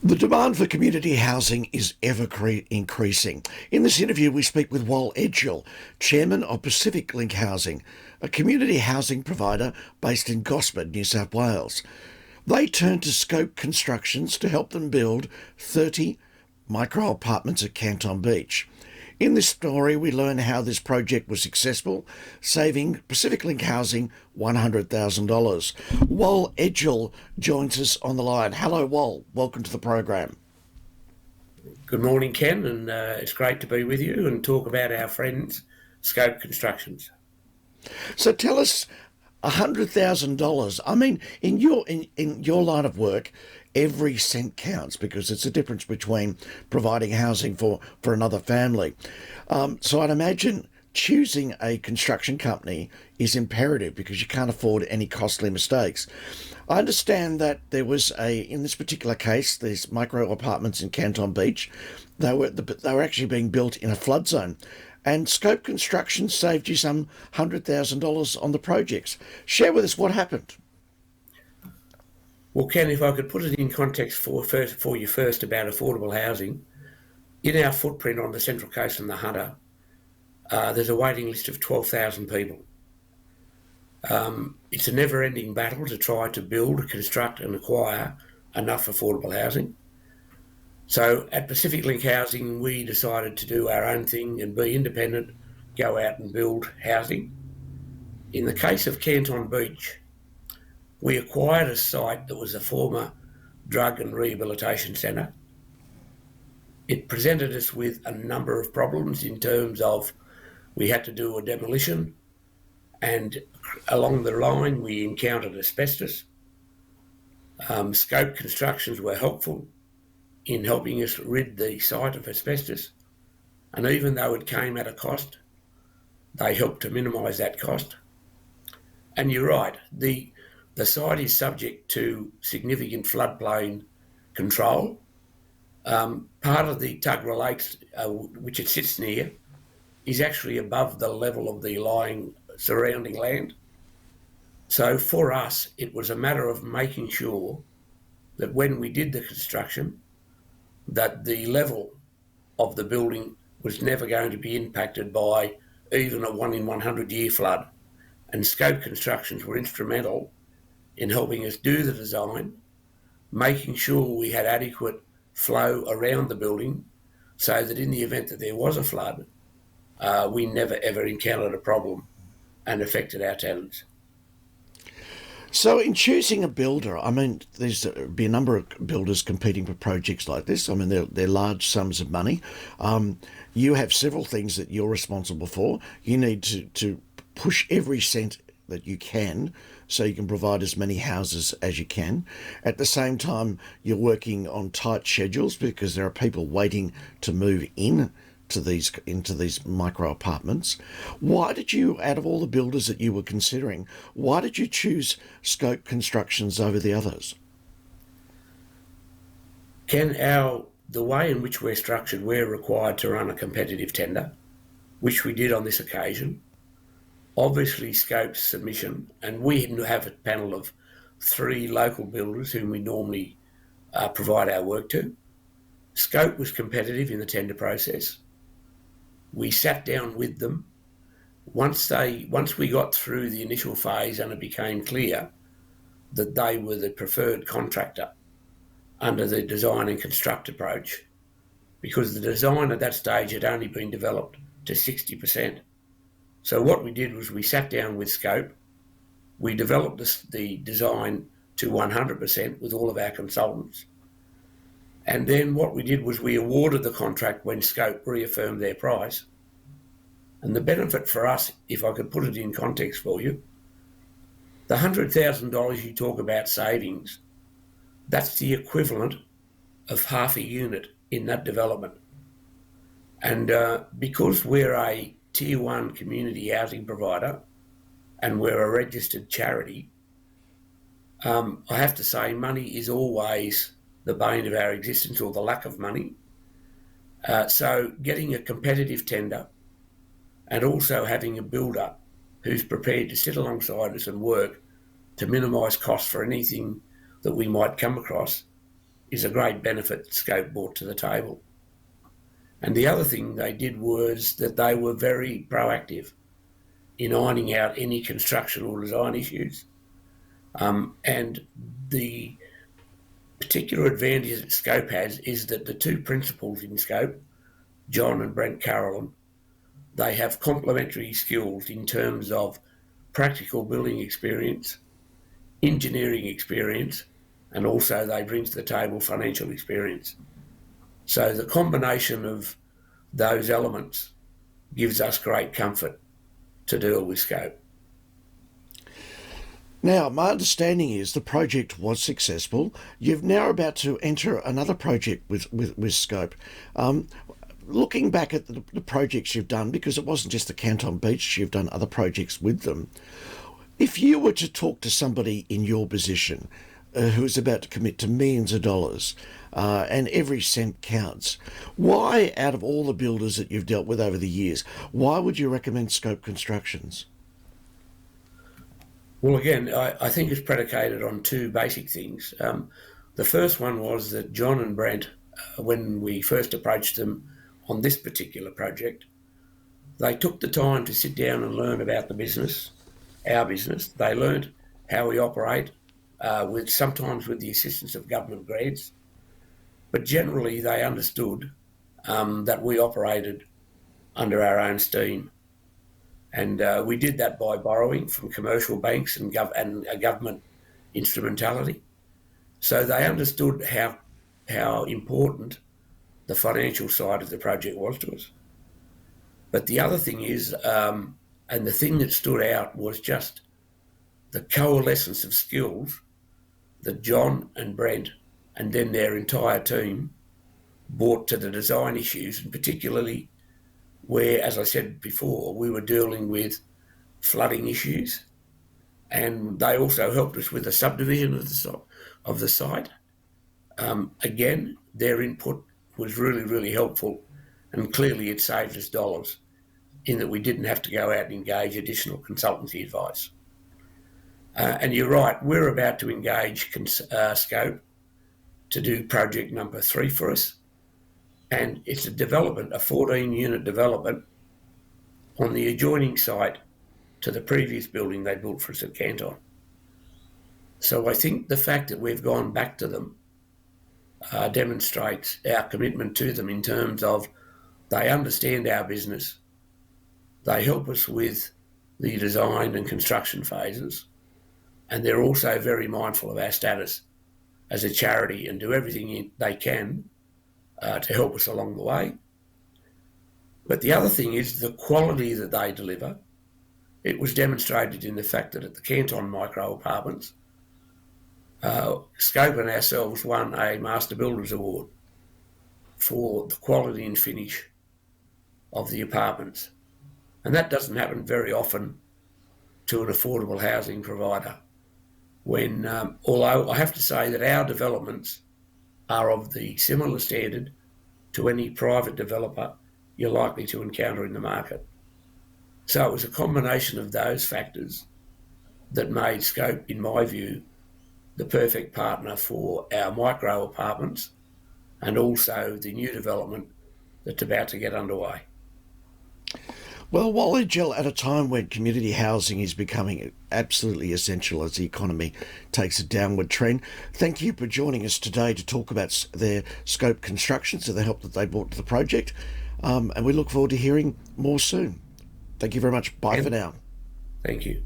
The demand for community housing is ever increasing. In this interview, we speak with Wal Edgell, Chairman of Pacific Link Housing, a community housing provider based in Gosford, New South Wales. They turned to Skope Constructions to help them build 30 micro apartments at Canon Beach. In this story, we learn how this project was successful, saving Pacific Link Housing $100,000. Wal Edgell joins us on the line. Hello, Wal. Welcome to the program. Good morning, Ken, and it's great to be with you and talk about our friends, Skope Constructions. So tell us, $100,000. I mean, in your line of work, every cent counts because it's a difference between providing housing for another family. So I'd imagine choosing a construction company is imperative because you can't afford any costly mistakes. I understand that there was in this particular case, these micro apartments in Canon Beach, they were actually being built in a flood zone. And Skope Construction saved you some $100,000 on the projects. Share with us what happened. Well, Ken, if I could put it in context for you first about affordable housing, in our footprint on the Central Coast and the Hunter, there's a waiting list of 12,000 people. It's a never-ending battle to try to build, construct and acquire enough affordable housing. So at Pacific Link Housing, we decided to do our own thing and be independent, go out and build housing. In the case of Canon Beach, we acquired a site that was a former drug and rehabilitation centre. It presented us with a number of problems in terms of we had to do a demolition, and along the line we encountered asbestos. Skope Constructions were helpful in helping us rid the site of asbestos, and even though it came at a cost, they helped to minimise that cost. And you're right, the site is subject to significant floodplain control. Part of the Tuggerah Lakes, which it sits near, is actually above the level of the lying surrounding land. So for us, it was a matter of making sure that when we did the construction, that the level of the building was never going to be impacted by even a 1 in 100 year flood. And Skope Constructions were instrumental in helping us do the design, making sure we had adequate flow around the building so that in the event that there was a flood, we never ever encountered a problem and affected our tenants. So in choosing a builder, I mean, there's be a number of builders competing for projects like this. I mean, they're large sums of money. You have several things that you're responsible for. You need to push every cent that you can so you can provide as many houses as you can. At the same time, you're working on tight schedules because there are people waiting to move into these micro apartments. Why did you, out of all the builders that you were considering, why did you choose Skope Constructions over the others? Ken, the way in which we're structured, we're required to run a competitive tender, which we did on this occasion. Obviously, Skope's submission, and we have a panel of 3 local builders whom we normally provide our work to. Skope was competitive in the tender process. We sat down with them. Once we got through the initial phase and it became clear that they were the preferred contractor under the design and construct approach, because the design at that stage had only been developed to 60%. So what we did was we sat down with Skope, we developed the design to 100% with all of our consultants, and then what we did was we awarded the contract when Skope reaffirmed their price. And the benefit for us, if I could put it in context for you, the $100,000 you talk about savings, that's the equivalent of half a unit in that development. And because we're a Tier 1 community housing provider and we're a registered charity, I have to say money is always the bane of our existence, or the lack of money. So getting a competitive tender and also having a builder who's prepared to sit alongside us and work to minimise costs for anything that we might come across is a great benefit Skope brought to the table. And the other thing they did was that they were very proactive in ironing out any construction or design issues. And the particular advantage that Skope has is that the two principals in Skope, John and Brent Carolyn, they have complementary skills in terms of practical building experience, engineering experience, and also they bring to the table financial experience. So the combination of those elements gives us great comfort to deal with Skope. Now, my understanding is the project was successful. You're now about to enter another project with Skope. Looking back at the projects you've done, because it wasn't just the Canon Beach, you've done other projects with them. If you were to talk to somebody in your position who is about to commit to millions of dollars and every cent counts, why, out of all the builders that you've dealt with over the years, why would you recommend Skope Constructions? Well, again, I think it's predicated on two basic things. The first one was that John and Brent, when we first approached them on this particular project, they took the time to sit down and learn about the business, our business. They learned how we operate, sometimes with the assistance of government grants, but generally they understood that we operated under our own steam. And we did that by borrowing from commercial banks and a government instrumentality. So they understood how important the financial side of the project was to us. But the other thing is, and the thing that stood out was just the coalescence of skills that John and Brent and then their entire team brought to the design issues, and particularly where, as I said before, we were dealing with flooding issues, and they also helped us with the subdivision of the site. Again, their input was really, really helpful, and clearly it saved us dollars in that we didn't have to go out and engage additional consultancy advice. And you're right, we're about to engage Skope to do project number 3 for us, and it's a 14-unit development on the adjoining site to the previous building they built for us at Canton. So I think the fact that we've gone back to them demonstrates our commitment to them in terms of they understand our business, they help us with the design and construction phases, and they're also very mindful of our status as a charity and do everything they can to help us along the way. But the other thing is the quality that they deliver. It was demonstrated in the fact that at the Canton micro apartments, Skope and ourselves won a Master Builders Award for the quality and finish of the apartments. And that doesn't happen very often to an affordable housing provider. When, although I have to say that our developments are of the similar standard to any private developer you're likely to encounter in the market. So it was a combination of those factors that made Skope, in my view, the perfect partner for our micro apartments and also the new development that's about to get underway. Well, Wal Edgell, at a time when community housing is becoming absolutely essential as the economy takes a downward trend, thank you for joining us today to talk about their Skope Constructions and the help that they brought to the project. And we look forward to hearing more soon. Thank you very much. Bye for now. Thank you.